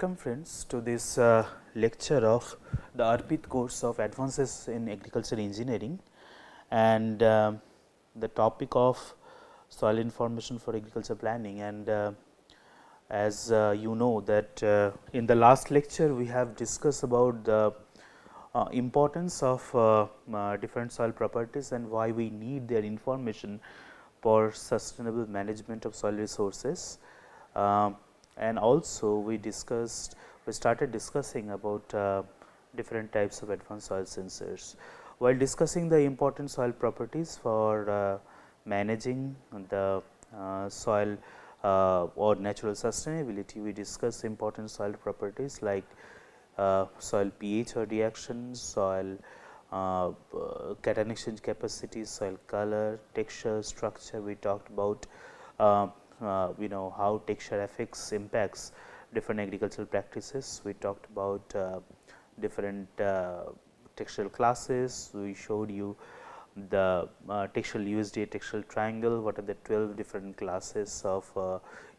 Welcome friends to this lecture of the Arpit course of Advances in Agricultural Engineering, and the topic of soil information for agriculture planning. And as you know that in the last lecture we have discussed about the importance of different soil properties and why we need their information for sustainable management of soil resources. And also we started discussing about different types of advanced soil sensors. While discussing the important soil properties for managing the soil or natural sustainability, we discussed important soil properties like soil pH or reaction, soil cation exchange capacity, soil color, texture, structure. We talked about how texture impacts different agricultural practices. We talked about different textural classes. We showed you the textural USDA textural triangle, what are the 12 different classes of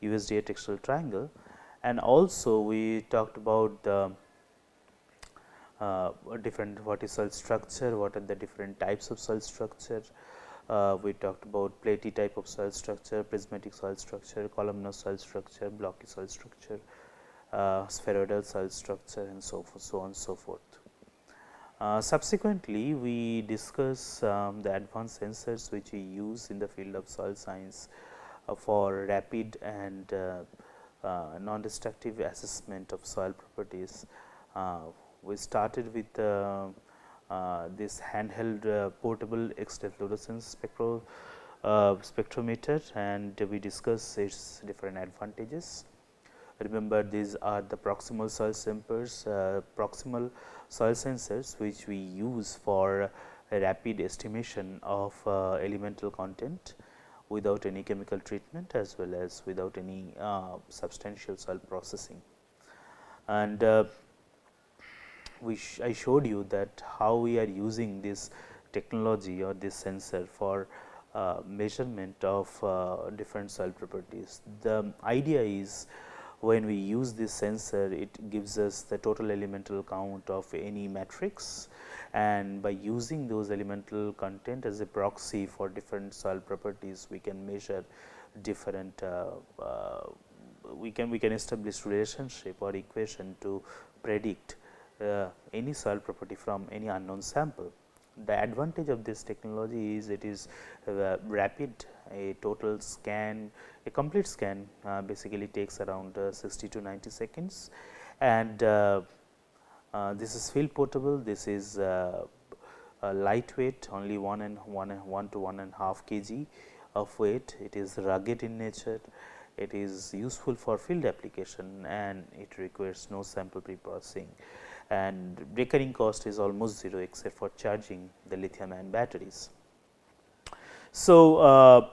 USDA textural triangle, and also we talked about the different what is soil structure, what are the different types of soil structure. We talked about platy type of soil structure, prismatic soil structure, columnar soil structure, blocky soil structure, spheroidal soil structure, and so forth, so on and so forth. Subsequently, we discuss the advanced sensors which we use in the field of soil science for rapid and non-destructive assessment of soil properties. We started with this handheld portable X-ray fluorescence spectrometer, and we discuss its different advantages. Remember, these are the proximal soil sensors which we use for rapid estimation of elemental content without any chemical treatment as well as without any substantial soil processing. And I showed you that how we are using this technology or this sensor for measurement of different soil properties. The idea is, when we use this sensor, it gives us the total elemental count of any matrix, and by using those elemental content as a proxy for different soil properties, we can measure different we can establish relationship or equation to predict any soil property from any unknown sample. The advantage of this technology is it is rapid. A total scan, a complete scan basically takes around 60 to 90 seconds, and this is field portable. This is lightweight, only 1 to 1.5 kg of weight. It is rugged in nature. It is useful for field application, and it requires no sample pre-processing, and recurring cost is almost 0 except for charging the lithium ion batteries. So,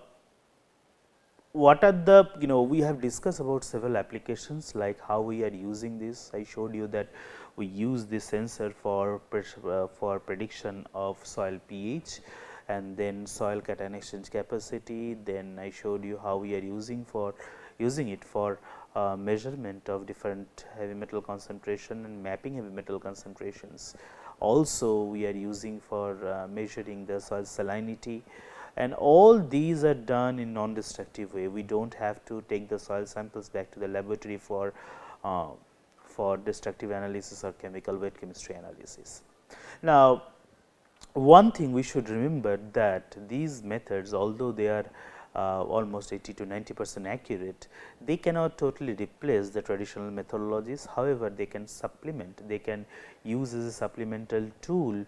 what are the we have discussed about several applications, like how we are using this. I showed you that we use this sensor for prediction of soil pH and then soil cation exchange capacity. Then I showed you how we are using it for measurement of different heavy metal concentration and mapping heavy metal concentrations. Also, we are using for measuring the soil salinity, and all these are done in non-destructive way. We do not have to take the soil samples back to the laboratory for destructive analysis or chemical wet chemistry analysis. Now, one thing we should remember, that these methods, although they are almost 80 to 90% accurate, they cannot totally replace the traditional methodologies. However, they can supplement, they can use as a supplemental tool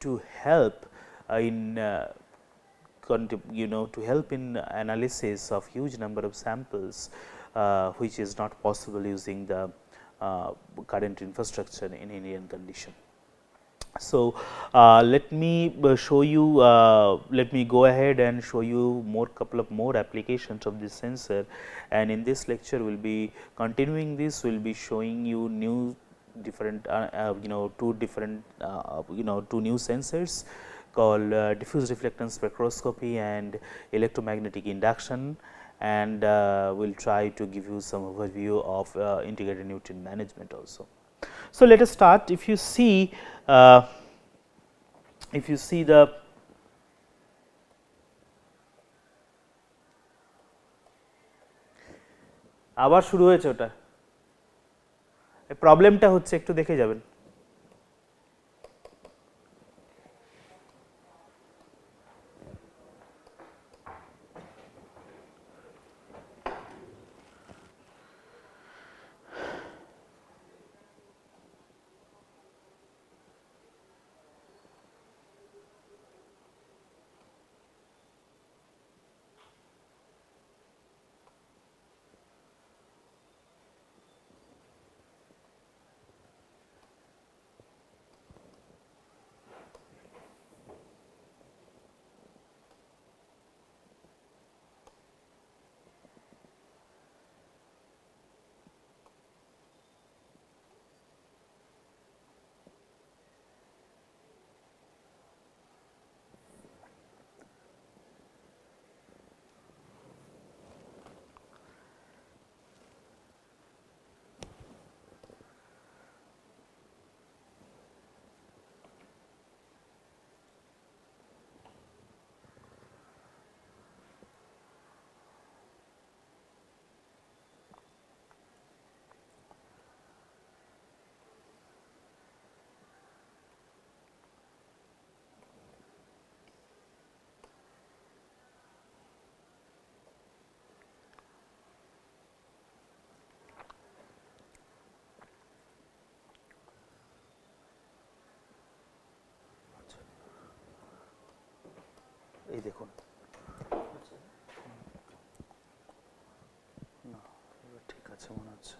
to help in to help in analysis of huge number of samples, which is not possible using the current infrastructure in Indian condition. So, let me show you, let me go ahead and show you couple of more applications of this sensor, and in this lecture we will be continuing this. We will be showing you new different two new sensors called diffuse reflectance spectroscopy and electromagnetic induction, and we will try to give you some overview of integrated nutrient management also. So, let us start. If you see the আবার শুরু হয়েছে ওটা প্রবলেমটা হচ্ছে একটু দেখে যাবেন এই দেখুন না ঠিক আছে মনে হচ্ছে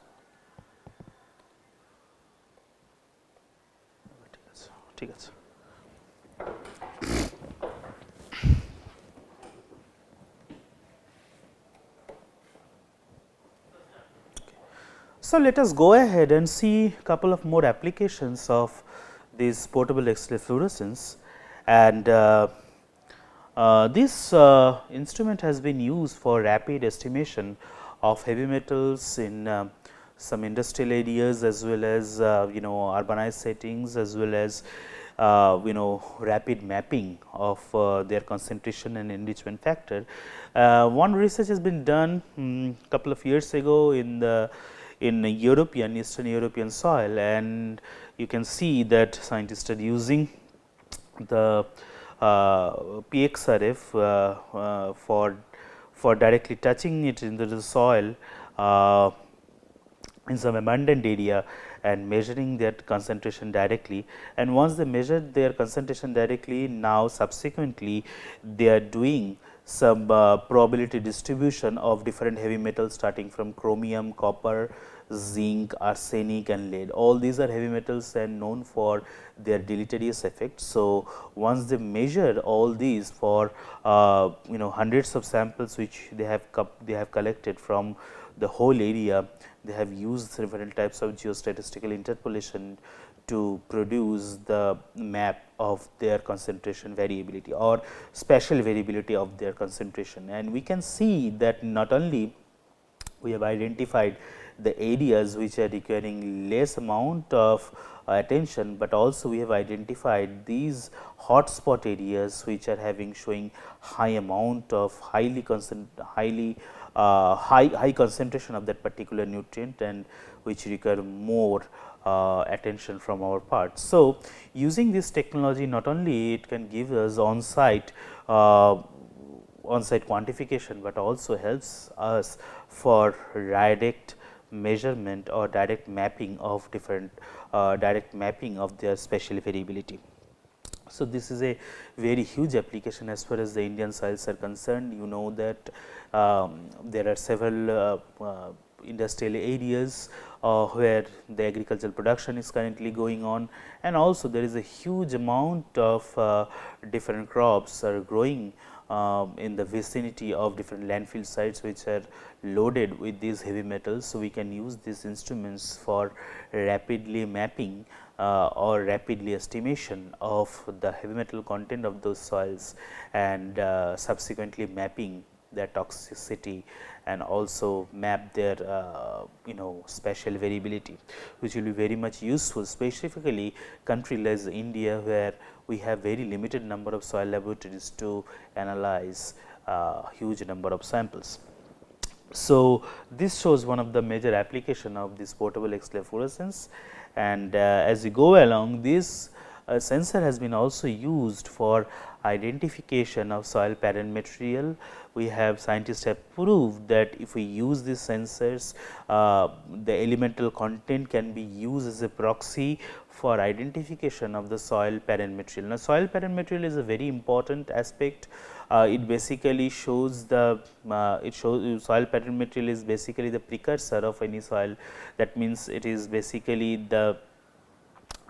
ঠিক আছে So, let us go ahead and see a couple of more applications of this portable X-ray fluorescence, and this instrument has been used for rapid estimation of heavy metals in some industrial areas as well as urbanized settings, as well as rapid mapping of their concentration and enrichment factor. One research has been done couple of years ago in Eastern European soil, and you can see that scientists are using the PXRF for directly touching it into the soil in some abundant area and measuring that concentration directly. And once they measured their concentration directly, now subsequently they are doing some probability distribution of different heavy metals starting from chromium, copper, zinc, arsenic and lead. All these are heavy metals and known for their deleterious effects. So, once they measure all these for hundreds of samples which they have collected from the whole area, they have used several types of geostatistical interpolation to produce the map of their concentration variability or spatial variability of their concentration. And we can see that not only we have identified the areas which are requiring less amount of attention, but also we have identified these hotspot areas which are showing high amount of high concentration of that particular nutrient, and which require more attention from our part. So, using this technology, not only it can give us on-site quantification, but also helps us for direct measurement or direct mapping of their spatial variability. So, this is a very huge application as far as the Indian soils are concerned. You know that there are several industrial areas where the agricultural production is currently going on, and also there is a huge amount of different crops are growing in the vicinity of different landfill sites which are loaded with these heavy metals. So, we can use these instruments for rapidly mapping or rapidly estimation of the heavy metal content of those soils, and subsequently mapping their toxicity and also map their spatial variability, which will be very much useful, specifically country like India, where we have very limited number of soil laboratories to analyze huge number of samples. So, this shows one of the major application of this portable X-ray fluorescence, and as we go along, this sensor has been also used for identification of soil parent material. We have scientists have proved that if we use these sensors, the elemental content can be used as a proxy for identification of the soil parent material. Now, soil parent material is a very important aspect. It basically shows the soil parent material is basically the precursor of any soil. That means, it is basically there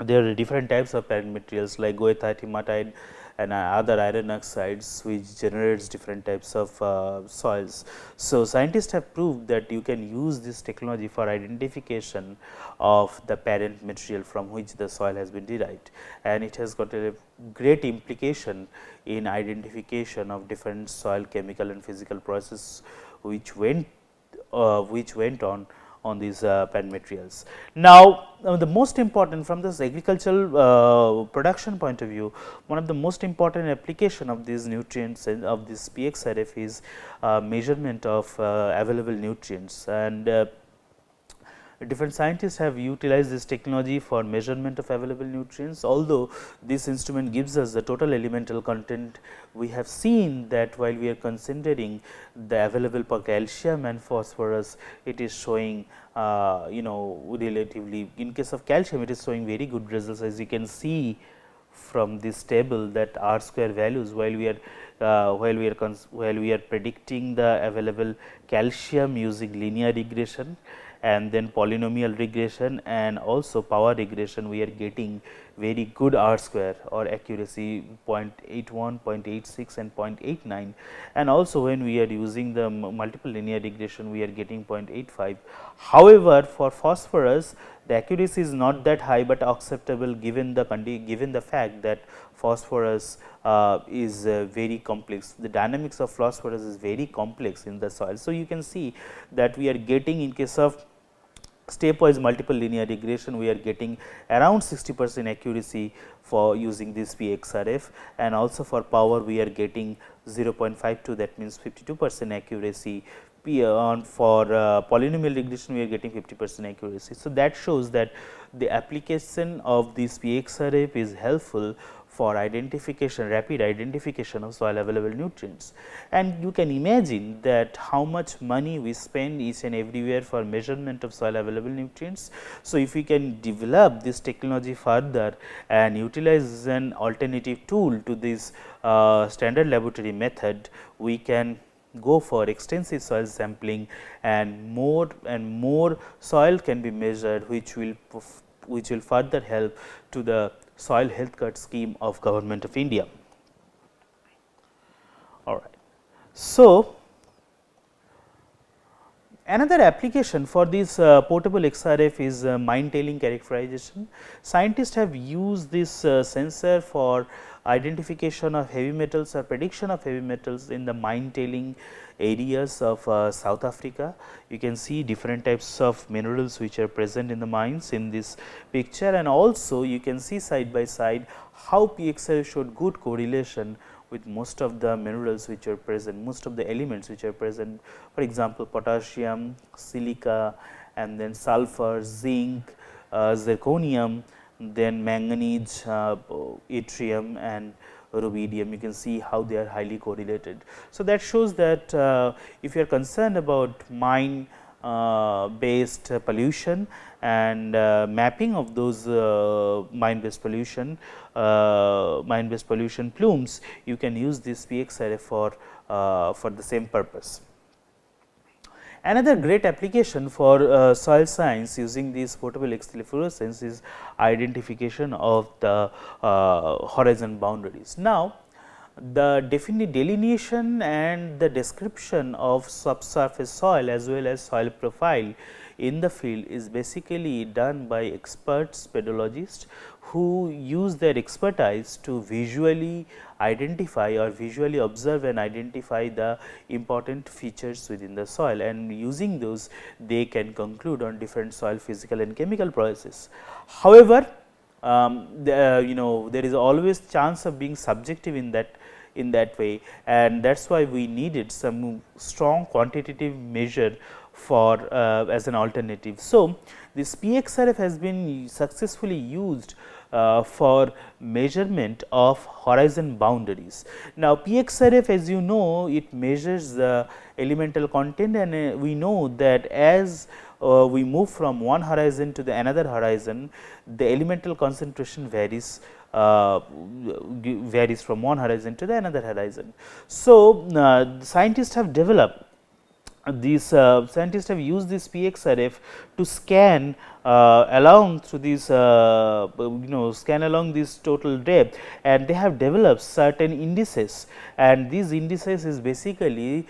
are different types of parent materials like goethite, hematite and other iron oxides, which generates different types of soils. So, scientists have proved that you can use this technology for identification of the parent material from which the soil has been derived, and it has got a great implication in identification of different soil chemical and physical process which went on these parent materials. Now, the most important from this agricultural production point of view, one of the most important application of these nutrients and of this PXRF is measurement of available nutrients, and different scientists have utilized this technology for measurement of available nutrients. Although this instrument gives us the total elemental content, we have seen that while we are considering the available for calcium and phosphorus, it is showing relatively, in case of calcium, it is showing very good results, as you can see from this table, that R square values, while we are predicting the available calcium using linear regression and then polynomial regression and also power regression, we are getting very good R square or accuracy 0.81, 0.86 and 0.89, and also when we are using the multiple linear regression, we are getting 0.85. However, for phosphorus, the accuracy is not that high, but acceptable given the fact that phosphorus is very complex. The dynamics of phosphorus is very complex in the soil. So, you can see that we are getting, in case of stepwise multiple linear regression, we are getting around 60% accuracy for using this PXRF, and also for power we are getting 0.52, that means 52% accuracy. For polynomial regression, we are getting 50% accuracy. So, that shows that the application of this PXRF is helpful for identification, rapid identification of soil available nutrients. And you can imagine that how much money we spend each and everywhere for measurement of soil available nutrients. So, if we can develop this technology further and utilize an alternative tool to this standard laboratory method, we can go for extensive soil sampling, and more soil can be measured, which will further help to the soil health card scheme of Government of India. All right. So, another application for this portable XRF is mine tailing characterization. Scientists have used this sensor for identification of heavy metals or prediction of heavy metals in the mine tailing areas of South Africa. You can see different types of minerals which are present in the mines in this picture, and also you can see side by side how PXRF showed good correlation with most of the minerals which are present, most of the elements which are present, for example, potassium, silica, and then sulfur, zinc, zirconium, then manganese, yttrium and rubidium. You can see how they are highly correlated. So, that shows that if you are concerned about mine based pollution and mapping of those mine based pollution plumes, you can use this PXRF for the same purpose. Another great application for soil science using this portable X-ray fluorescence is identification of the horizon boundaries. Now, the delineation and the description of subsurface soil as well as soil profile in the field is basically done by experts pedologists who use their expertise to visually identify or visually observe and identify the important features within the soil, and using those they can conclude on different soil physical and chemical processes. However, there is always chance of being subjective in that way, and that is why we needed some strong quantitative measure for as an alternative. So, this PXRF has been successfully used for measurement of horizon boundaries. Now, PXRF, as you know, it measures the elemental content, and we know that as we move from one horizon to the another horizon, the elemental concentration varies from one horizon to the another horizon. So, scientists have developed scientists have used this PXRF to scan along through this scan along this total depth, and they have developed certain indices, and these indices is basically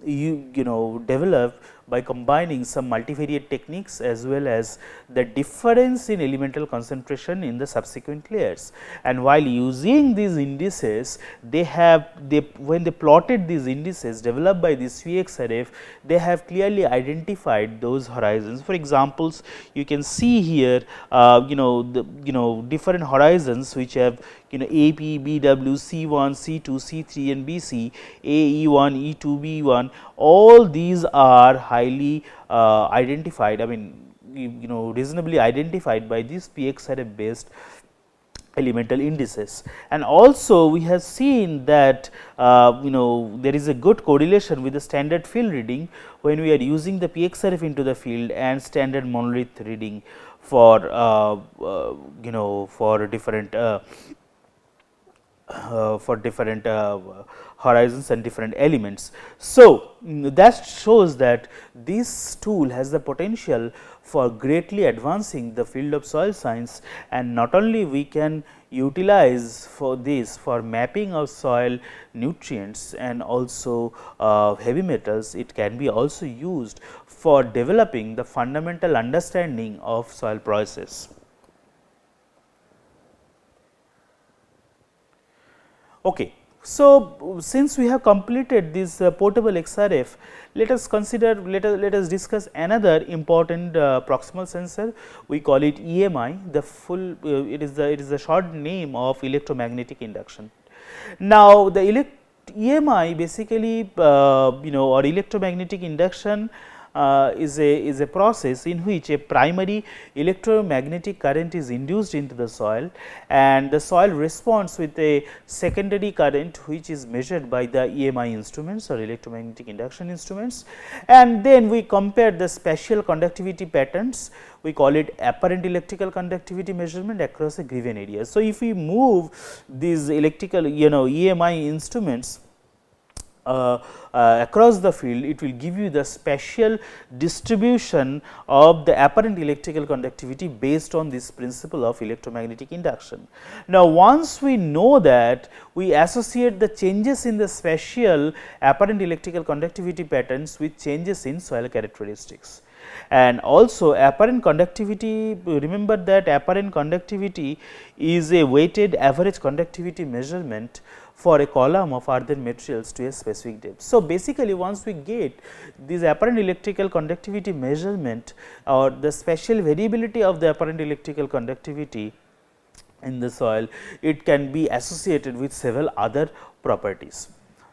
developed by combining some multivariate techniques as well as the difference in elemental concentration in the subsequent layers. And while using these indices, when they plotted these indices developed by this PXRF, they have clearly identified those horizons. For examples, you can see here different horizons which have AP, BW, C1, C2, C3 and BC, AE1, E2, B1, all these are highly identified, I mean reasonably identified by these PXRF based elemental indices. And also we have seen that there is a good correlation with the standard field reading when we are using the PXRF into the field and standard monolith reading for different horizons and different elements. So, that shows that this tool has the potential for greatly advancing the field of soil science, and not only we can utilize for this for mapping of soil nutrients and also heavy metals, it can be also used for developing the fundamental understanding of soil process. Okay. So, since we have completed this portable XRF, let us discuss another important proximal sensor. We call it EMI. The full it is the short name of electromagnetic induction. Now, the EMI basically or electromagnetic induction is a process in which a primary electromagnetic current is induced into the soil, and the soil responds with a secondary current which is measured by the EMI instruments or electromagnetic induction instruments, and then we compare the spatial conductivity patterns. We call it apparent electrical conductivity measurement across a given area. So, if we move these electrical EMI instruments across the field, it will give you the spatial distribution of the apparent electrical conductivity based on this principle of electromagnetic induction. Now, once we know that, we associate the changes in the spatial apparent electrical conductivity patterns with changes in soil characteristics. And also apparent conductivity, remember that apparent conductivity is a weighted average conductivity measurement for a column of earthen materials to a specific depth. So, basically once we get this apparent electrical conductivity measurement or the spatial variability of the apparent electrical conductivity in the soil, it can be associated with several other properties.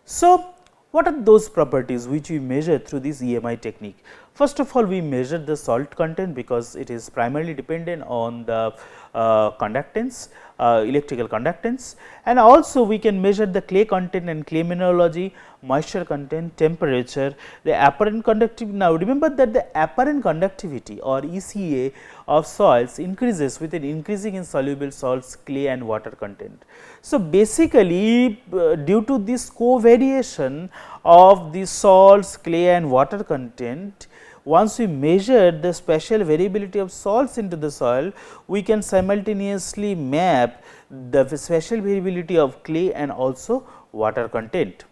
So, what are those properties which we measure through this EMI technique? First of all, we measure the salt content because it is primarily dependent on the conductance, electrical conductance, and also we can measure the clay content and clay mineralogy, moisture content, temperature, the apparent conductivity. Now, remember that the apparent conductivity or ECA of soils increases with an increasing in soluble salts, clay and water content. So, basically due to this covariation of the salts, clay and water content, once we measure the spatial variability of salts into the soil, we can simultaneously map the spatial variability of clay and also water content.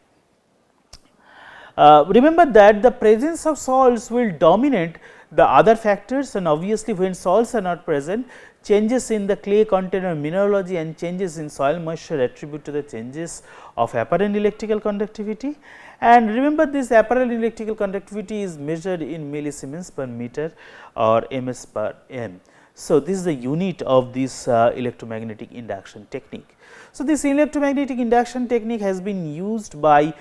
Remember that the presence of salts will dominate the other factors, and obviously when salts are not present, changes in the clay content or mineralogy and changes in soil moisture attribute to the changes of apparent electrical conductivity. And remember, this apparent electrical conductivity is measured in millisiemens per meter or ms per m. So, this is the unit of this electromagnetic induction technique. So, this electromagnetic induction technique has been used by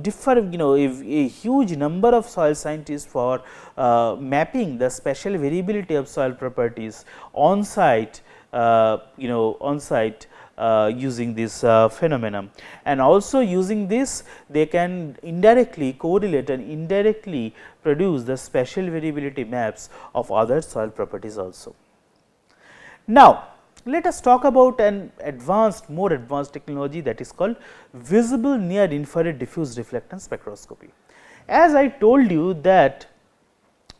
different, a huge number of soil scientists for mapping the spatial variability of soil properties on site, using this phenomenon, and also using this they can indirectly correlate and indirectly produce the spatial variability maps of other soil properties also. Now, let us talk about an more advanced technology, that is called visible near infrared diffuse reflectance spectroscopy. As I told you that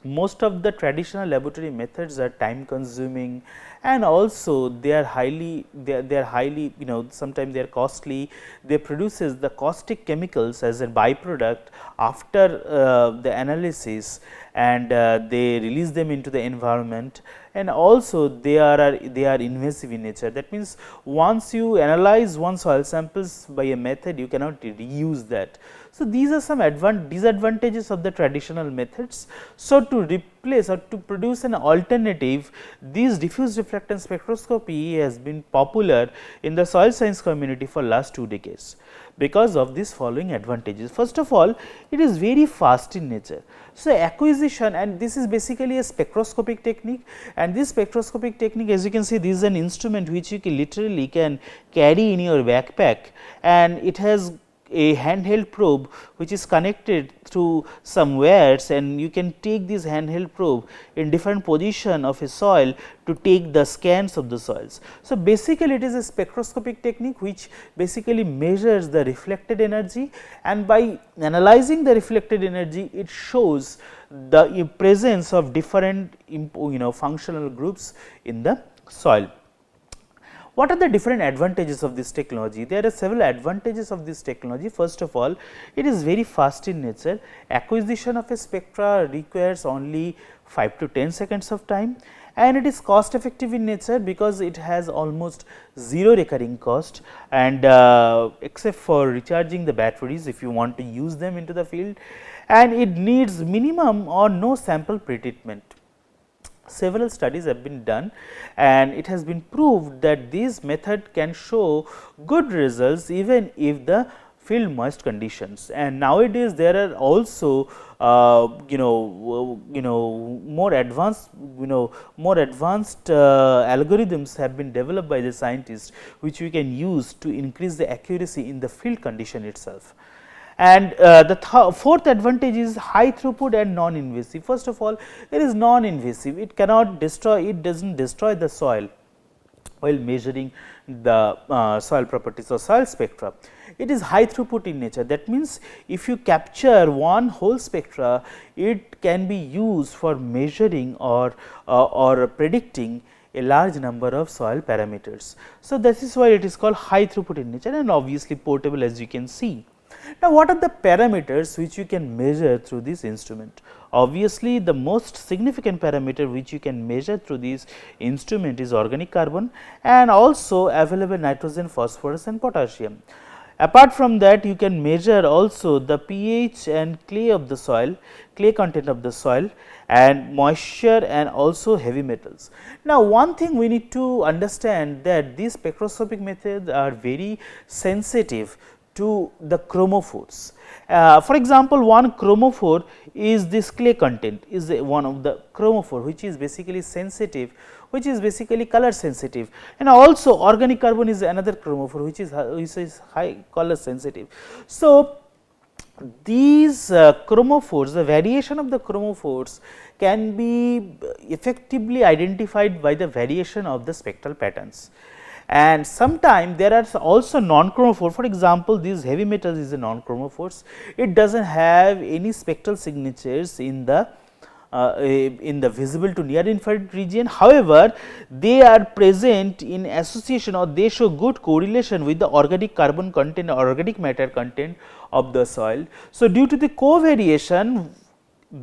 most of the traditional laboratory methods are time consuming, and also they are highly sometimes they are costly. They produces the caustic chemicals as a byproduct after the analysis, and they release them into the environment, and also they are invasive in nature. That means, once you analyze one soil samples by a method, you cannot reuse that. So, these are some disadvantages of the traditional methods. So, to replace or to produce an alternative, this diffuse reflectance spectroscopy has been popular in the soil science community for last 2 decades because of these following advantages. First of all, it is very fast in nature. So, acquisition, and this is basically a spectroscopic technique, and this spectroscopic technique, as you can see, this is an instrument which you can literally carry in your backpack, and it has a handheld probe which is connected through some wires, and you can take this handheld probe in different position of a soil to take the scans of the soils. So, basically it is a spectroscopic technique which basically measures the reflected energy, and by analyzing the reflected energy, it shows the presence of different functional groups in the soil. What are the different advantages of this technology? There are several advantages of this technology. First of all, it is very fast in nature. Acquisition of a spectra requires only 5 to 10 seconds of time, and it is cost effective in nature because it has almost 0 recurring cost, and except for recharging the batteries if you want to use them into the field, and it needs minimum or no sample pretreatment. Several studies have been done, and it has been proved that this method can show good results even if the field moist conditions. And nowadays there are also more advanced algorithms have been developed by the scientists, which we can use to increase the accuracy in the field condition itself. And the fourth advantage is high throughput and non-invasive. First of all, it is non-invasive, it cannot destroy, it does not destroy the soil while measuring the soil properties or soil spectra. It is high throughput in nature. That means, if you capture one whole spectra, it can be used for measuring or predicting a large number of soil parameters. So, this is why it is called high throughput in nature, and obviously portable, as you can see. Now, what are the parameters which you can measure through this instrument? Obviously, the most significant parameter which you can measure through this instrument is organic carbon, and also available nitrogen, phosphorus and potassium. Apart from that, you can measure also the pH and clay of the soil, clay content of the soil, and moisture, and also heavy metals. Now, one thing we need to understand that these spectroscopic methods are very sensitive to the chromophores. For example, one chromophore is this clay content, is one of the chromophore which is basically sensitive, which is basically color sensitive, and also organic carbon is another chromophore which is high color sensitive. So, these chromophores, the variation of the chromophores can be effectively identified by the variation of the spectral patterns. And sometimes there are also non-chromophore. For example, these heavy metals is a non-chromophores. It does not have any spectral signatures in the visible to near infrared region. However, they are present in association, or they show good correlation with the organic carbon content or organic matter content of the soil. So, due to the covariation,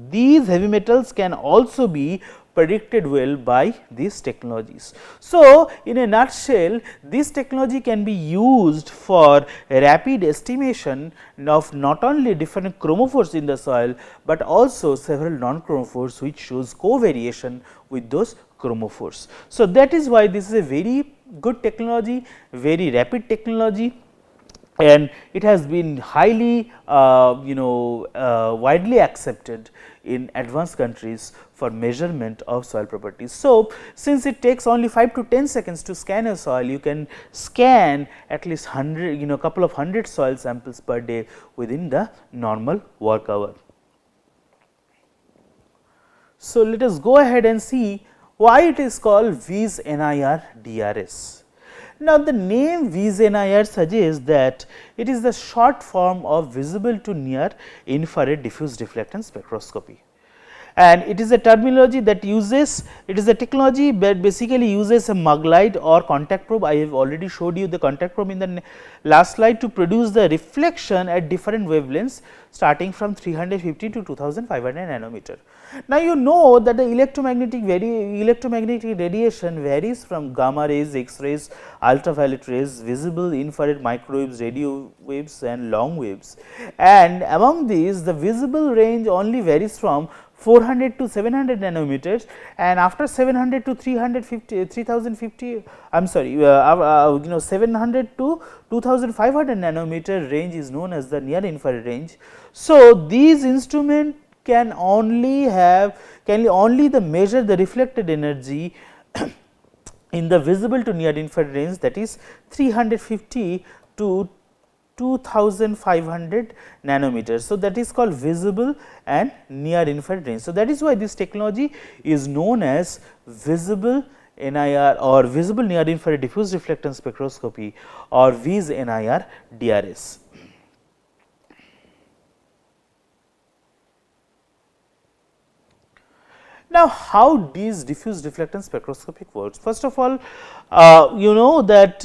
these heavy metals can also be predicted well by these technologies. So, in a nutshell, this technology can be used for rapid estimation of not only different chromophores in the soil, but also several non-chromophores which shows covariation with those chromophores. So, that is why this is a very good technology, very rapid technology, and it has been highly widely accepted in advanced countries for measurement of soil properties. So, since it takes only 5 to 10 seconds to scan a soil, you can scan at least 100 couple of 100 soil samples per day within the normal work hour. So, let us go ahead and see why it is called VIS-NIR DRS. Now, the name VIS-NIR suggests that it is the short form of visible to near infrared diffuse reflectance spectroscopy, and it is a terminology that uses, it is a technology that basically uses a mug light or contact probe. I have already showed you the contact probe in the last slide, to produce the reflection at different wavelengths starting from 350 to 2500 nanometer. Now, you know that the electromagnetic radiation varies from gamma rays, X-rays, ultraviolet rays, visible, infrared, microwaves, radio waves and long waves, and among these the visible range only varies from 400 to 700 nanometers, and after 700 to 350 3050 I am sorry 700 to 2500 nanometer range is known as the near infrared range. So, these instruments can only measure the reflected energy in the visible to near infrared range, that is 350 to 2500 nanometers. So, that is called visible and near infrared range. So, that is why this technology is known as visible NIR or visible near infrared diffuse reflectance spectroscopy, or VIS-NIR DRS. Now, how these diffuse reflectance spectroscopic works? First of all, you know that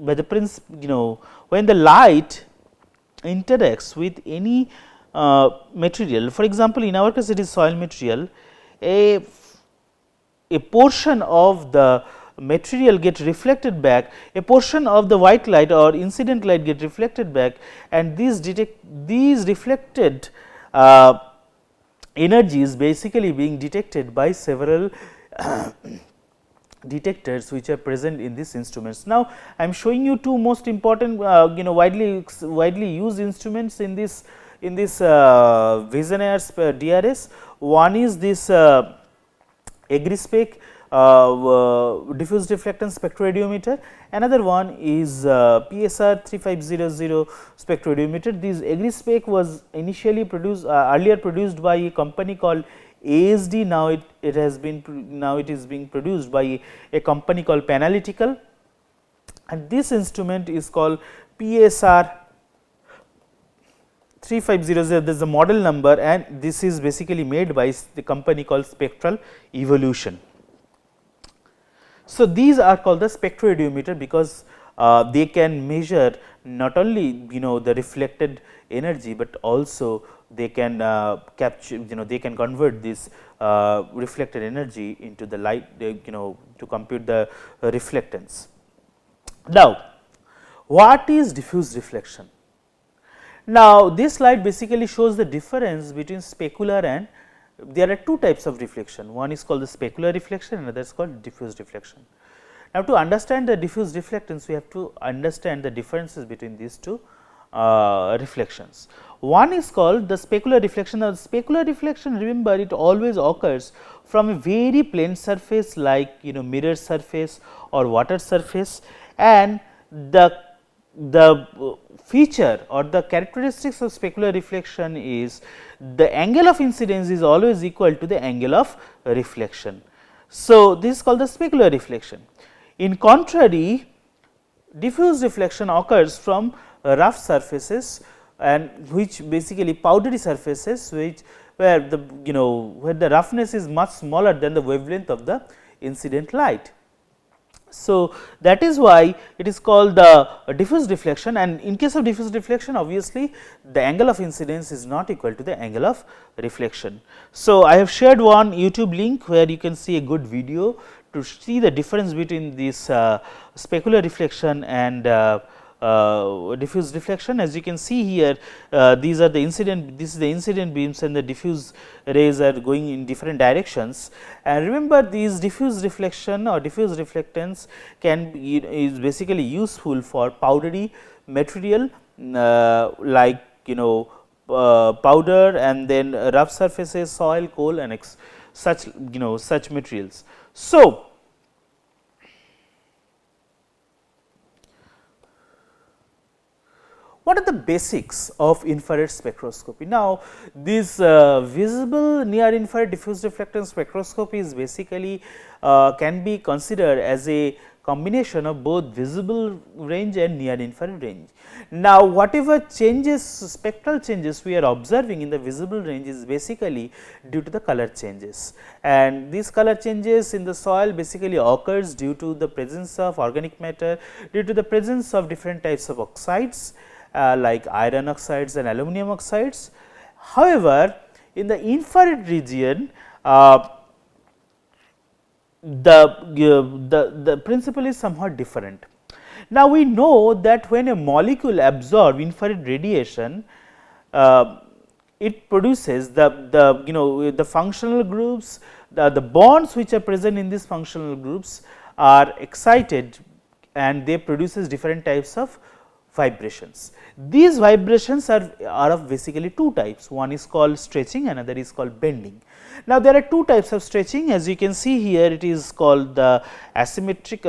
by the principle, when the light interacts with any material, for example, in our case it is soil material, a portion of the material get reflected back, a portion of the white light or incident light get reflected back, and these reflected energy is basically being detected by several detectors which are present in these instruments. Now, I am showing you two most important widely used instruments in this VIS-NIR DRS. One is this Agrispec diffuse reflectance spectroradiometer, another one is PSR 3500 spectroradiometer. This Agrispec was initially earlier produced by a company called ASD. Now, it is being produced by a company called Panalytical, and this instrument is called PSR 3500. This is the model number, and this is basically made by the company called Spectral Evolution. So, these are called the spectroradiometer because they can measure not only the reflected energy, but also they can capture they can convert this reflected energy into the light to compute the reflectance. Now, what is diffuse reflection? Now, this slide basically shows the difference between specular and, there are two types of reflection, one is called the specular reflection, another is called diffuse reflection. Now, to understand the diffuse reflectance, we have to understand the differences between these two reflections. One is called the specular reflection. Now, specular reflection, remember, it always occurs from a very plane surface like mirror surface or water surface, and the feature or the characteristics of specular reflection is the angle of incidence is always equal to the angle of reflection. So, this is called the specular reflection. In contrary, diffuse reflection occurs from rough surfaces, and which basically powdery surfaces, which where the roughness is much smaller than the wavelength of the incident light. So, that is why it is called the diffuse reflection, and in case of diffuse reflection obviously the angle of incidence is not equal to the angle of reflection. So, I have shared one YouTube link where you can see a good video to see the difference between this specular reflection and diffuse reflection. As you can see here, these are the incident, this is the incident beams and the diffuse rays are going in different directions. And remember, these diffuse reflection or diffuse reflectance can be, is basically useful for powdery material like powder and then rough surfaces, soil, coal and such such materials. So, what are the basics of infrared spectroscopy? Now, this visible near infrared diffuse reflectance spectroscopy is basically can be considered as a combination of both visible range and near infrared range. Now, whatever changes, spectral changes we are observing in the visible range is basically due to the color changes, and these color changes in the soil basically occurs due to the presence of organic matter, due to the presence of different types of oxides like iron oxides and aluminum oxides. However, in the infrared region the principle is somewhat different. Now, we know that when a molecule absorbs infrared radiation, it produces the functional groups, the bonds which are present in these functional groups are excited and they produces different types of vibrations. These vibrations are of basically two types, one is called stretching, another is called bending. Now, there are two types of stretching, as you can see here, it is called the asymmetric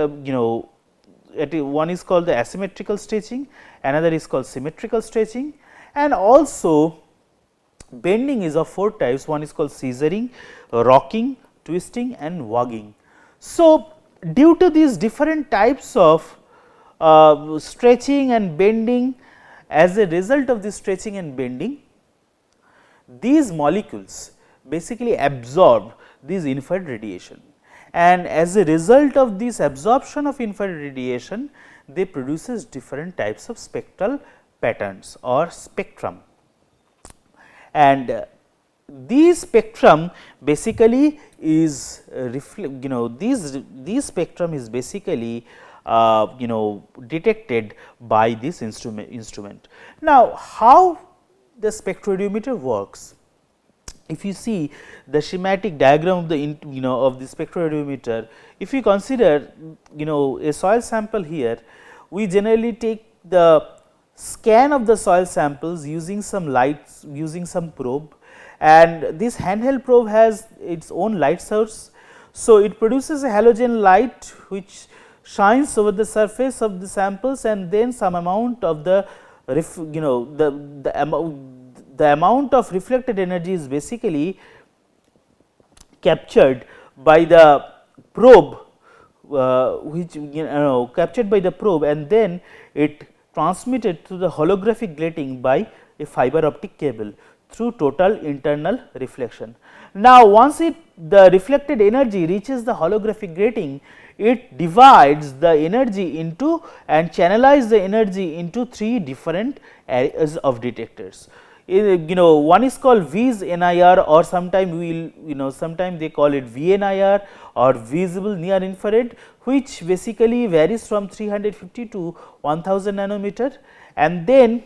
one is called the asymmetrical stretching, another is called symmetrical stretching, and also bending is of four types, one is called scissoring, rocking, twisting and wagging. So, due to these different types of stretching and bending, as a result of this stretching and bending, these molecules basically absorb this infrared radiation, and as a result of this absorption of infrared radiation, they produces different types of spectral patterns or spectrum. And these spectrum basically is these spectrum is basically detected by this instrument. Now, how the spectrodiometer works? If you see the schematic diagram of the of the spectrodiometer, if you consider a soil sample here, we generally take the scan of the soil samples using some lights, using some probe, and this handheld probe has its own light source. So, it produces a halogen light which shines over the surface of the samples, and then some amount of the the amount of reflected energy is basically captured by the probe, captured by the probe, and then it transmitted to the holographic grating by a fiber optic cable through total internal reflection. Now, once the reflected energy reaches the holographic grating, it divides the energy into and channelize the energy into three different areas of detectors. One is called VIS NIR, or sometime we will sometime they call it VNIR or visible near infrared, which basically varies from 350 to 1000 nanometer, and then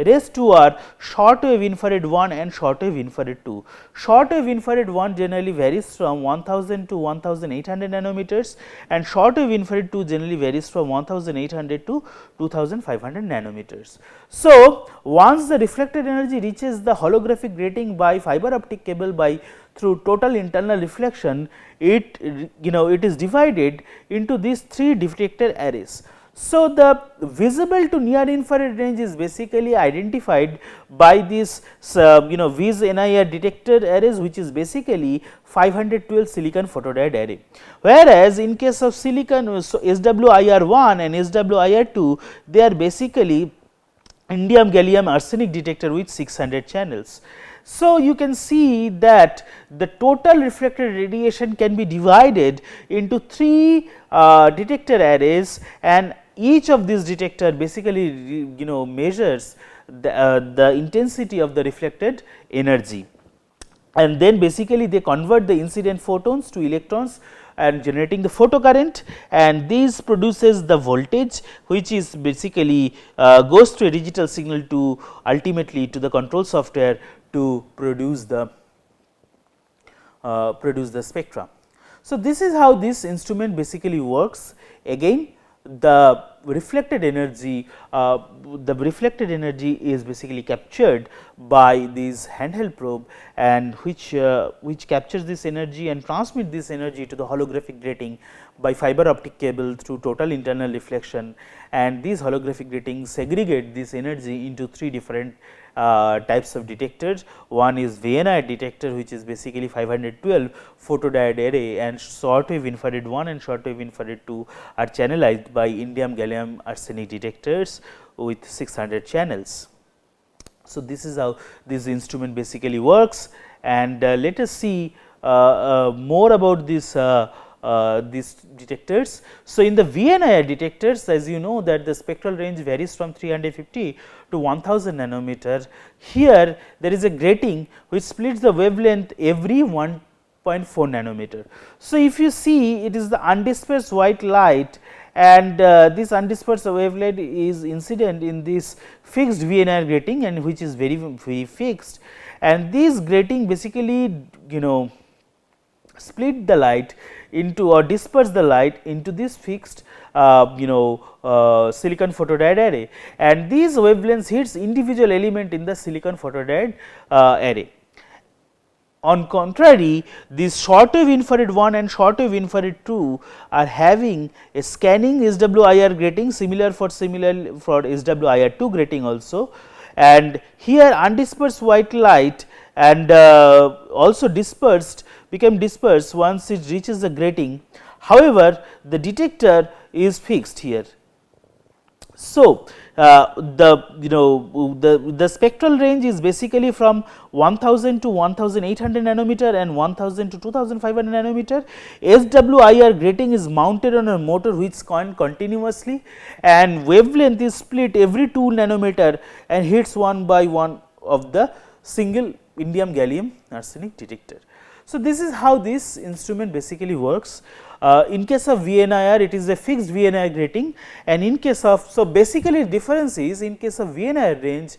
rest two are short wave infrared 1 and short wave infrared 2. Short wave infrared 1 generally varies from 1000 to 1800 nanometers, and short wave infrared 2 generally varies from 1800 to 2500 nanometers. So, once the reflected energy reaches the holographic grating by fiber optic cable by through total internal reflection, it is divided into these three detector arrays. So, the visible to near infrared range is basically identified by this VIS NIR detector arrays, which is basically 512 silicon photodiode array. Whereas, in case of silicon SWIR1 and SWIR2, they are basically indium gallium arsenic detector with 600 channels. So, you can see that the total reflected radiation can be divided into 3 detector arrays, and each of these detector basically measures the intensity of the reflected energy, and then basically they convert the incident photons to electrons and generating the photocurrent, and this produces the voltage, which is basically goes to a digital signal to ultimately to the control software to produce the spectra. So, this is how this instrument basically works. Again, the reflected energy is basically captured by this handheld probe, and which captures this energy and transmit this energy to the holographic grating by fiber optic cable through total internal reflection, and these holographic gratings segregate this energy into 3 different types of detectors. One is VNIR detector, which is basically 512 photodiode array, and short wave infrared 1 and short wave infrared 2 are channelized by indium gallium arsenic detectors with 600 channels. So, this is how this instrument basically works, and let us see more about this these detectors. So, in the VNIR detectors, as you know that the spectral range varies from 350 to 1000 nanometer. Here there is a grating which splits the wavelength every 1.4 nanometer. So, if you see, it is the undispersed white light, and this undispersed wavelength is incident in this fixed VNIR grating, and which is very fixed, and this grating basically split the light into or disperse the light into this fixed silicon photodiode array, and these wavelengths hits individual element in the silicon photodiode array. On contrary, these short wave infrared 1 and short wave infrared 2 are having a scanning SWIR grating similar for SWIR 2 grating also, and here undispersed white light and also become dispersed once it reaches the grating. However, the detector is fixed here. So, the spectral range is basically from 1000 to 1800 nanometer and 1000 to 2500 nanometer. SWIR grating is mounted on a motor which scans continuously, and wavelength is split every 2 nanometer and hits one by one of the single indium gallium arsenic detector. So, this is how this instrument basically works. In case of VNIR, it is a fixed VNIR grating, and in case of, so basically difference is in case of VNIR range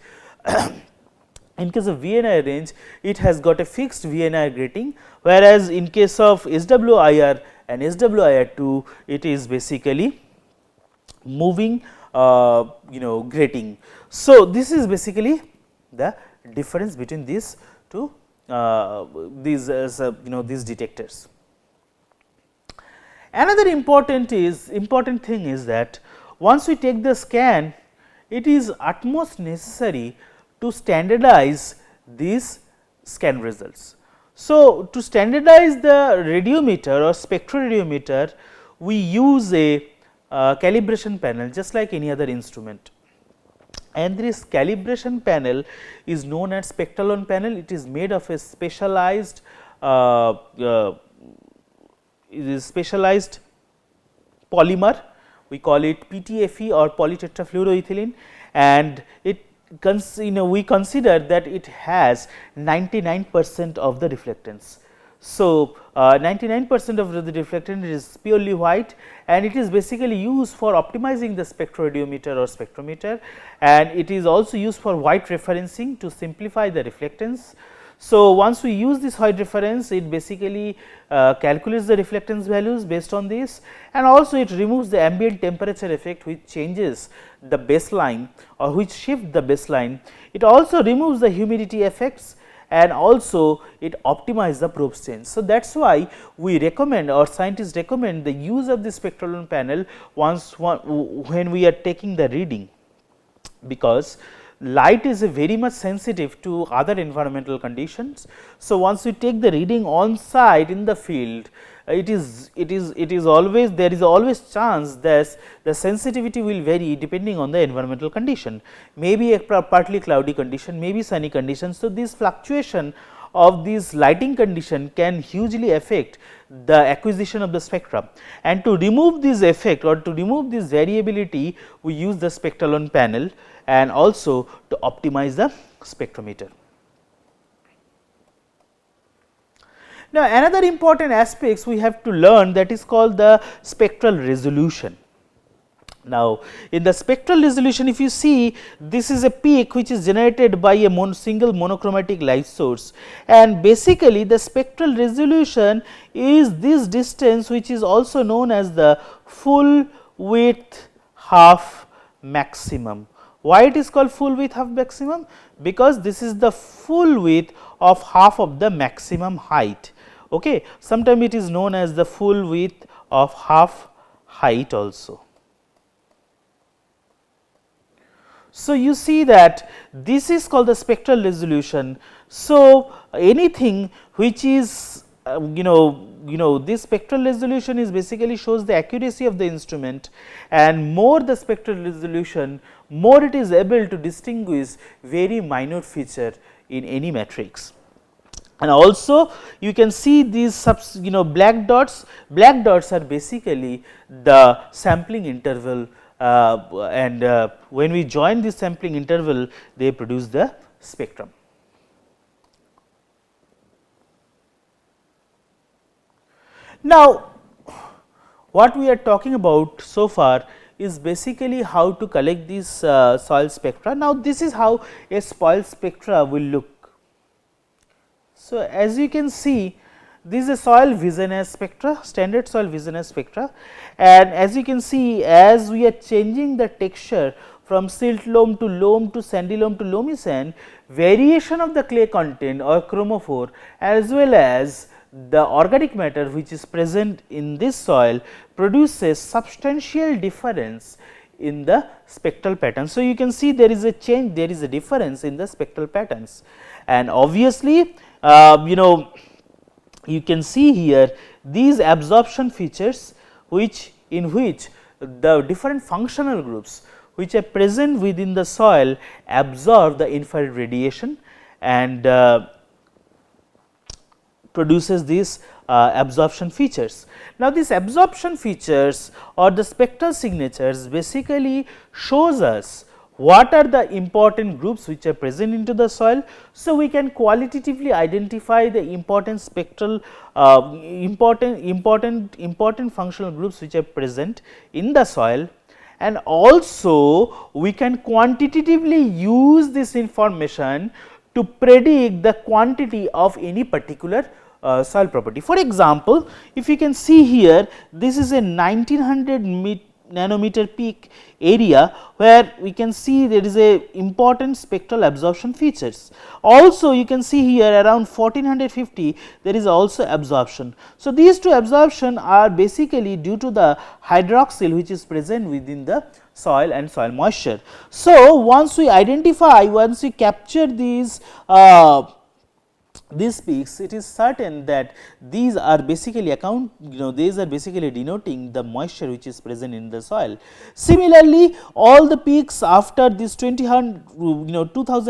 it has got a fixed VNIR grating, whereas in case of SWIR and SWIR2 it is basically moving grating. So, this is basically the difference between these two these detectors. Another important thing is that once we take the scan, it is utmost necessary to standardize these scan results. So, to standardize the radiometer or spectroradiometer, we use a calibration panel just like any other instrument, and this calibration panel is known as Spectralon panel. It is made of a specialized polymer, we call it PTFE or polytetrafluoroethylene, and it we consider that it has 99% of the reflectance. So, 99% of the reflectance is purely white, and it is basically used for optimizing the spectroradiometer or spectrometer, and it is also used for white referencing to simplify the reflectance. So, once we use this white reference, it basically calculates the reflectance values based on this, and also it removes the ambient temperature effect which changes the baseline or which shift the baseline. It also removes the humidity effects, and also it optimizes the probe change. So, that is why we recommend or scientists recommend the use of the Spectralon panel when we are taking the reading, because light is very much sensitive to other environmental conditions. So, once we take the reading on site in the field, it is always, there is always chance that the sensitivity will vary depending on the environmental condition, maybe a partly cloudy condition, maybe sunny condition. So, this fluctuation of this lighting condition can hugely affect the acquisition of the spectrum, and to remove this effect or to remove this variability, we use the spectral panel and also to optimize the spectrometer. Now, another important aspects we have to learn, that is called the spectral resolution. Now, in the spectral resolution, if you see, this is a peak which is generated by a single monochromatic light source, and basically the spectral resolution is this distance, which is also known as the full width half maximum. Why it is called full width half maximum? Because this is the full width of half of the maximum height. Okay. Sometimes it is known as the full width of half height also. So, you see that this is called the spectral resolution. So, anything which is this spectral resolution is basically shows the accuracy of the instrument, and more the spectral resolution, more it is able to distinguish very minute feature in any matrix. And also you can see these black dots are basically the sampling interval, and when we join this sampling interval, they produce the spectrum. Now, what we are talking about so far is basically how to collect these soil spectra. Now, this is how a soil spectra will look. So, as you can see, this is a soil Visonaz spectra, standard soil Visonaz spectra, and as you can see, as we are changing the texture from silt loam to sandy loam to loamy sand, variation of the clay content or chromophore as well as the organic matter which is present in this soil produces substantial difference in the spectral pattern. So, you can see there is a change, there is a difference in the spectral patterns, and obviously you can see here these absorption features in which the different functional groups which are present within the soil absorb the infrared radiation and produces these absorption features. Now, these absorption features or the spectral signatures basically shows us what are the important groups which are present into the soil. So, we can qualitatively identify the important spectral important functional groups which are present in the soil, and also we can quantitatively use this information to predict the quantity of any particular soil property. For example, if you can see here, this is a 1900 nanometer peak area where we can see there is a important spectral absorption features. Also you can see here around 1450 there is also absorption. So, these two absorption are basically due to the hydroxyl which is present within the soil and soil moisture. So, once we capture these peaks, it is certain that these are basically these are basically denoting the moisture which is present in the soil. Similarly, all the peaks after this 2000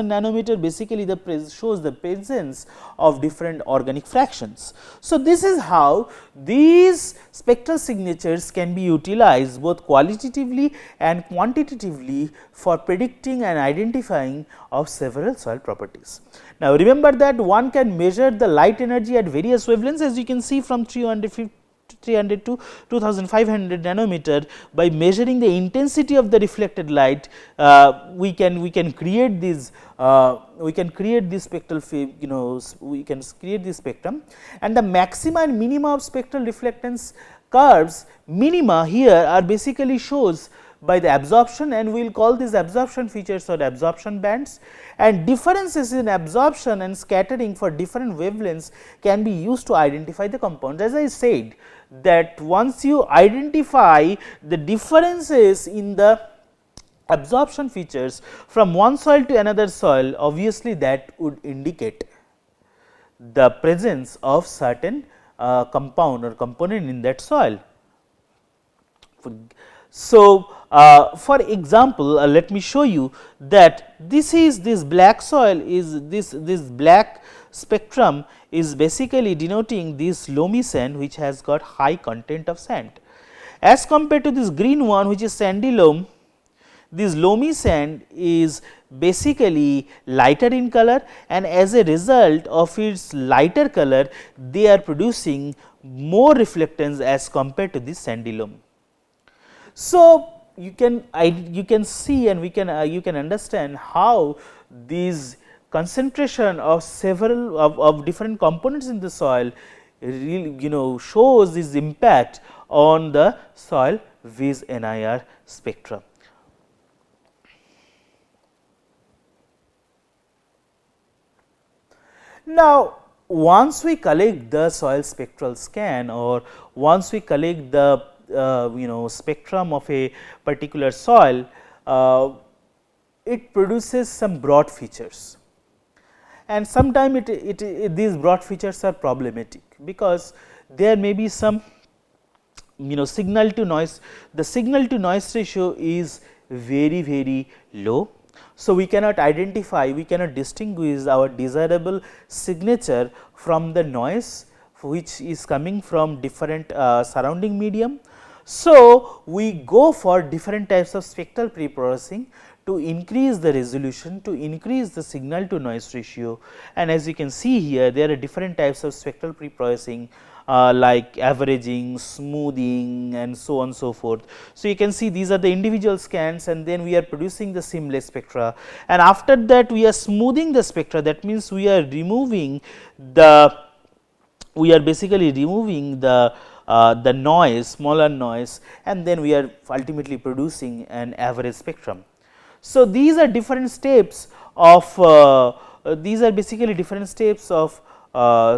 nanometer basically shows the presence of different organic fractions. So, this is how these spectral signatures can be utilized both qualitatively and quantitatively for predicting and identifying of several soil properties. Now, remember that one can measure the light energy at various wavelengths, as you can see from 300 to 2500 nanometer. By measuring the intensity of the reflected light, we can create this spectral we can create this spectrum, and the maxima and minima of spectral reflectance curves, minima here are basically shows by the absorption, and we will call these absorption features or absorption bands, and differences in absorption and scattering for different wavelengths can be used to identify the compounds. As I said that once you identify the differences in the absorption features from one soil to another soil, obviously that would indicate the presence of certain compound or component in that soil. So, for example, let me show you that this black soil is this black spectrum is basically denoting this loamy sand, which has got high content of sand, as compared to this green one, which is sandy loam. This loamy sand is basically lighter in color, and as a result of its lighter color, they are producing more reflectance as compared to this sandy loam. So, you can see, and we can you can understand how these concentration of several of different components in the soil really shows this impact on the soil Vis NIR spectrum. Now, once we collect the soil spectral scan, or once we collect the spectrum of a particular soil, it produces some broad features, and sometimes these broad features are problematic, because there may be some signal to noise. The signal to noise ratio is very low. So, we cannot identify, we cannot distinguish our desirable signature from the noise which is coming from different surrounding medium. So, we go for different types of spectral preprocessing to increase the resolution, to increase the signal to noise ratio, and as you can see here, there are different types of spectral preprocessing like averaging, smoothing, and so on so forth. So, you can see these are the individual scans, and then we are producing the seamless spectra, and after that we are smoothing the spectra. That means, we are removing the basically removing the noise, smaller noise, and then we are ultimately producing an average spectrum. So, these are different steps of these are basically different steps of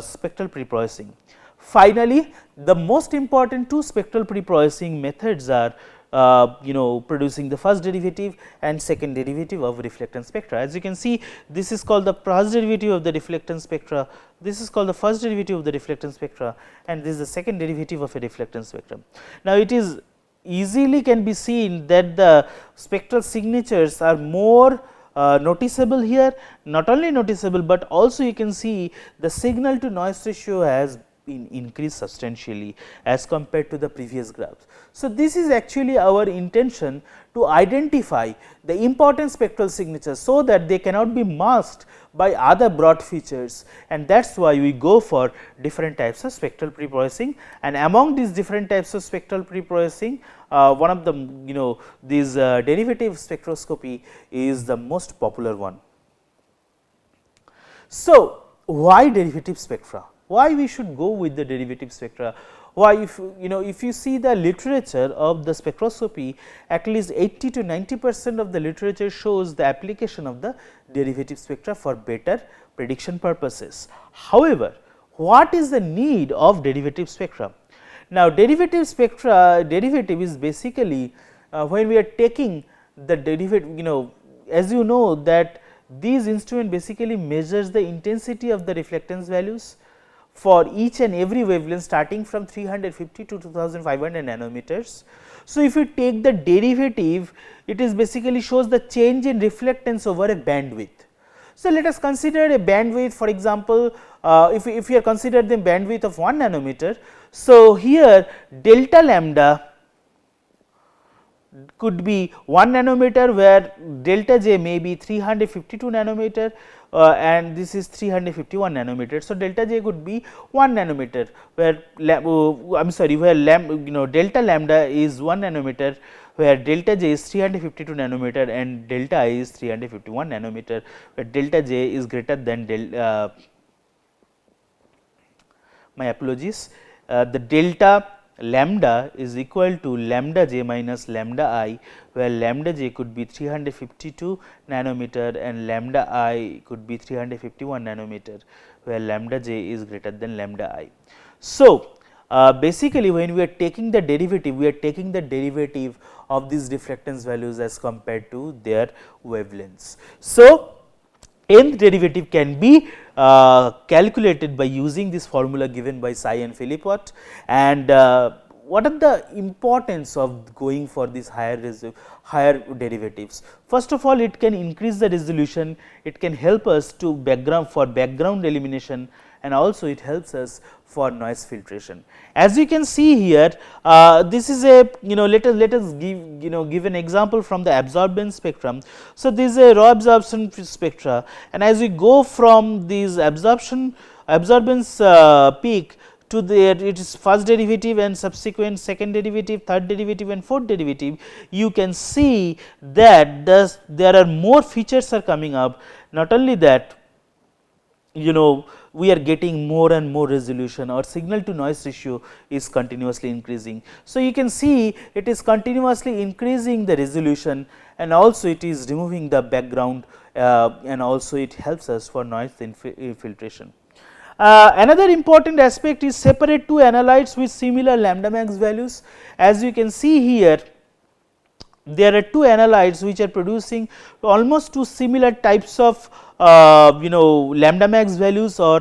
spectral preprocessing. Finally, the most important two spectral preprocessing methods are producing the first derivative and second derivative of reflectance spectra. As you can see, this is called the first derivative of the reflectance spectra, this is called the first derivative of the reflectance spectra, and this is the second derivative of a reflectance spectrum. Now, it is easily can be seen that the spectral signatures are more noticeable here. Not only noticeable, but also you can see the signal to noise ratio has increased substantially as compared to the previous graphs. So, this is actually our intention to identify the important spectral signatures, so that they cannot be masked by other broad features, and that is why we go for different types of spectral preprocessing. And among these different types of spectral preprocessing, one of the these derivative spectroscopy is the most popular one. So, why derivative spectra? Why we should go with the derivative spectra? Why, if you see the literature of the spectroscopy, at least 80 to 90% of the literature shows the application of the derivative spectra for better prediction purposes. However, what is the need of derivative spectra? Now, derivative is basically when we are taking the derivative, as you know that these instrument basically measures the intensity of the reflectance values for each and every wavelength starting from 350 to 2500 nanometers. So, if you take the derivative, it is basically shows the change in reflectance over a bandwidth. So, let us consider a bandwidth, for example, if we are considered the bandwidth of 1 nanometer. So, here delta lambda could be 1 nanometer, where delta j may be 352 nanometer and this is 351 nanometer. So, delta j could be 1 nanometer, where I am sorry, where delta lambda is 1 nanometer, where delta j is 352 nanometer and delta I is 351 nanometer, where delta j is greater than my apologies, the delta lambda is equal to lambda j minus lambda I, where lambda j could be 352 nanometer and lambda I could be 351 nanometer, where lambda j is greater than lambda I. So, basically when we are taking the derivative, we are taking the derivative of these reflectance values as compared to their wavelengths. So, nth derivative can be calculated by using this formula given by Tsai and Philippot. And what are the importance of going for these higher derivatives? First of all, it can increase the resolution, it can help us to background elimination, and also it helps us for noise filtration. As you can see here, this is a let us give an example from the absorbance spectrum. So, this is a raw absorption spectra, and as we go from this absorbance peak to its first derivative and subsequent second derivative, third derivative and fourth derivative, you can see that there are more features are coming up. Not only that, we are getting more and more resolution, or signal to noise ratio is continuously increasing. So, you can see it is continuously increasing the resolution, and also it is removing the background, and also it helps us for noise infiltration. Another important aspect is separate two analytes with similar lambda max values. As you can see here, there are two analytes which are producing almost two similar types of lambda max values, or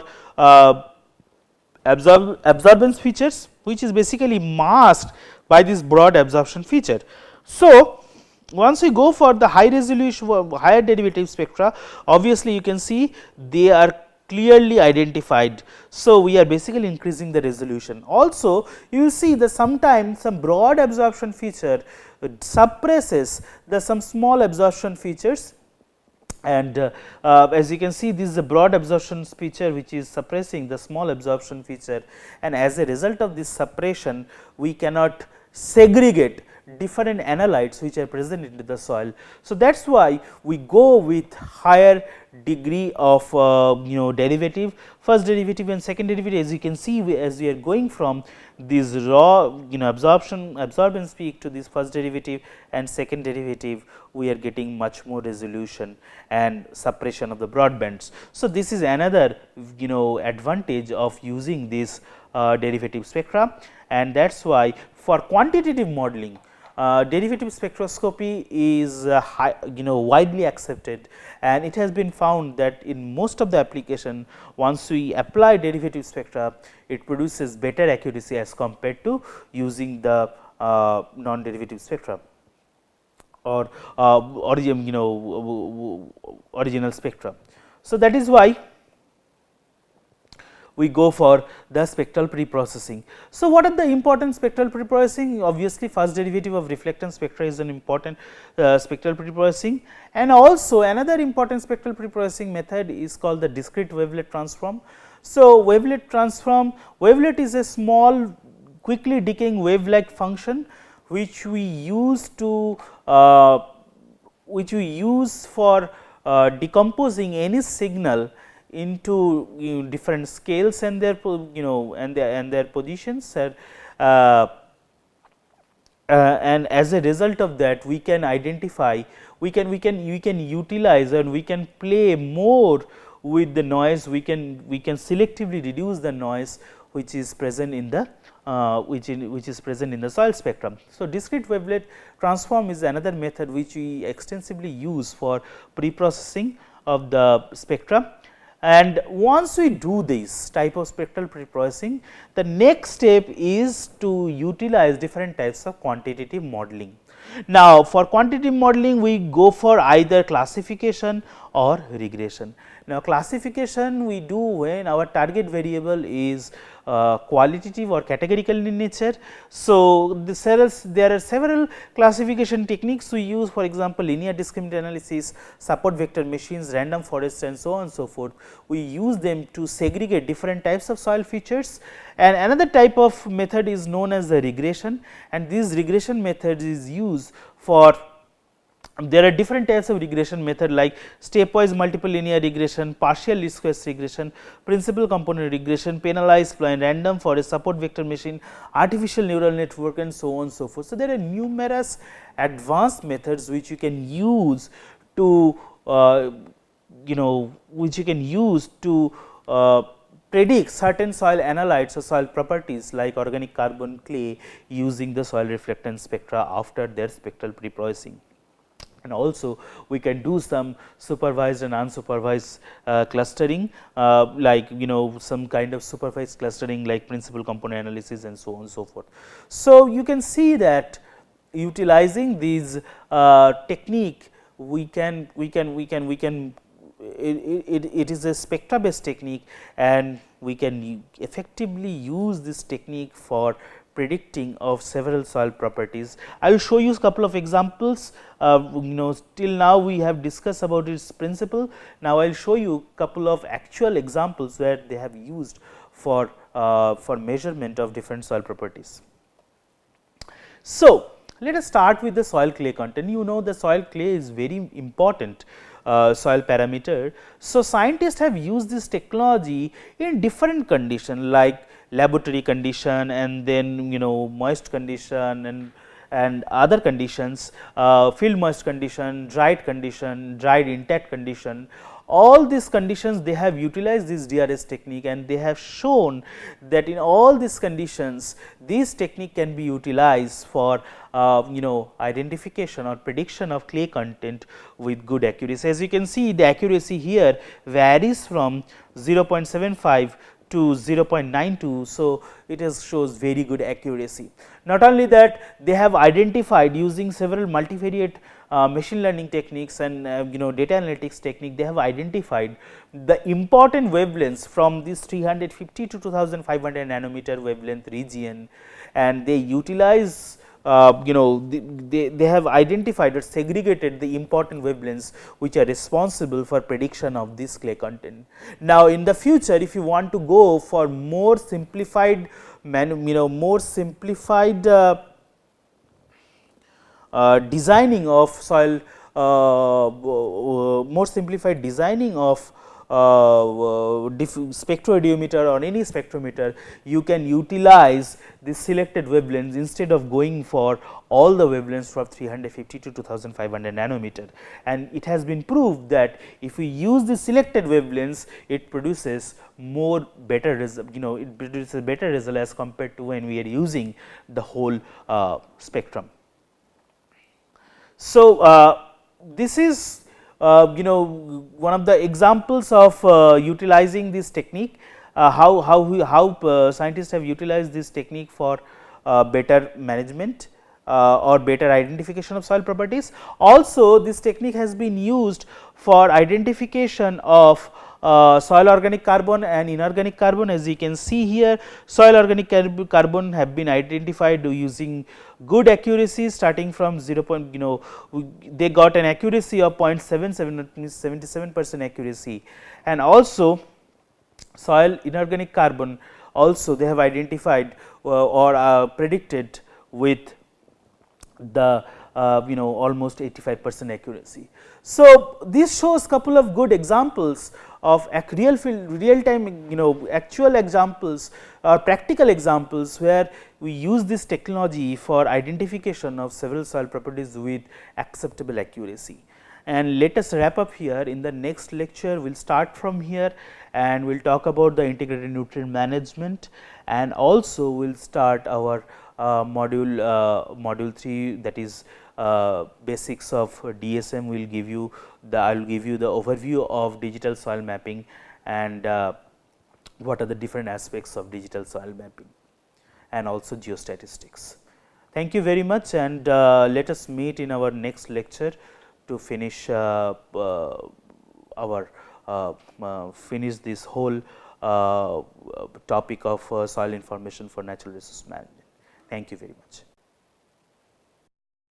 absorbance features, which is basically masked by this broad absorption feature. So, once we go for the high resolution higher derivative spectra, obviously you can see they are clearly identified. So, we are basically increasing the resolution. Also, you will see that sometimes some broad absorption feature suppresses some small absorption features, and as you can see, this is a broad absorption feature which is suppressing the small absorption feature, and as a result of this suppression, we cannot segregate different analytes which are present in the soil. So, that is why we go with higher degree of derivative, first derivative and second derivative. As you can see, as we are going from this raw absorbance peak to this first derivative and second derivative, we are getting much more resolution and suppression of the broadbands. So, this is another advantage of using this derivative spectra, and that is why for quantitative modeling, derivative spectroscopy is widely accepted, and it has been found that in most of the application, once we apply derivative spectra, it produces better accuracy as compared to using the non-derivative spectra, or original spectra. So, that is why we go for the spectral preprocessing. So, what are the important spectral preprocessing? Obviously, first derivative of reflectance spectra is an important spectral preprocessing, and also another important spectral preprocessing method is called the discrete wavelet transform. So, wavelet is a small quickly decaying wave like function which we use for decomposing any signal into different scales and their their positions, and as a result of that, we can identify, we can utilize, and we can play more with the noise. We can selectively reduce the noise which is present in the soil spectrum. So, discrete wavelet transform is another method which we extensively use for preprocessing of the spectra. And once we do this type of spectral preprocessing, the next step is to utilize different types of quantitative modeling. Now, for quantitative modeling, we go for either classification or regression. Now, classification we do when our target variable is qualitative or categorical in nature. So, there are several classification techniques we use, for example, linear discriminant analysis, support vector machines, random forest, and so on and so forth. We use them to segregate different types of soil features, and another type of method is known as the regression, and this regression method is used for, there are different types of regression method like stepwise multiple linear regression, partial least squares regression, principal component regression, penalized blind, random forest, support vector machine, artificial neural network, and so on and so forth. So, there are numerous advanced methods which you can use to predict certain soil analytes or soil properties like organic carbon, clay, using the soil reflectance spectra after their spectral preprocessing. and also we can do some supervised and unsupervised clustering, like some kind of supervised clustering like principal component analysis and so on and so forth. So, you can see that utilizing these technique, it is a spectra based technique, and we can effectively use this technique for predicting of several soil properties. I will show you a couple of examples. Till now we have discussed about its principle. Now, I will show you couple of actual examples where they have used for measurement of different soil properties. So, let us start with the soil clay content. The soil clay is very important soil parameter. So, scientists have used this technology in different conditions like laboratory condition, and then moist condition and other conditions, field moist condition, dried intact condition. All these conditions they have utilized this DRS technique, and they have shown that in all these conditions this technique can be utilized for identification or prediction of clay content with good accuracy. As you can see, the accuracy here varies from 0.75 to 0.92. So, it shows very good accuracy. Not only that, they have identified using several multivariate machine learning techniques and data analytics technique, they have identified the important wavelengths from this 350 to 2500 nanometer wavelength region, and they utilize they have identified or segregated the important wavelengths which are responsible for prediction of this clay content. Now, in the future, if you want to go for more simplified designing of soil, more simplified designing of spectroradiometer or any spectrometer, you can utilize the selected wavelengths instead of going for all the wavelengths from 350 to 2500 nanometer. And it has been proved that if we use the selected wavelengths, it produces better result, it produces better result as compared to when we are using the whole spectrum. So, this is one of the examples of utilizing this technique, how scientists have utilized this technique for better management or better identification of soil properties. Also, this technique has been used for identification of soil organic carbon and inorganic carbon. As you can see here, soil organic carbon have been identified using good accuracy starting from 0. They got an accuracy of 0.77, that means 77% accuracy, and also soil inorganic carbon also they have identified or predicted with the almost 85% accuracy. So, this shows couple of good examples of real time actual examples or practical examples where we use this technology for identification of several soil properties with acceptable accuracy. And let us wrap up here. In the next lecture, we will start from here and we will talk about the integrated nutrient management, and also we will start our module 3, that is basics of DSM. Will give you I will give you the overview of digital soil mapping and what are the different aspects of digital soil mapping, and also geostatistics. Thank you very much, and let us meet in our next lecture to finish finish this whole topic of soil information for natural resource management. Thank you very much.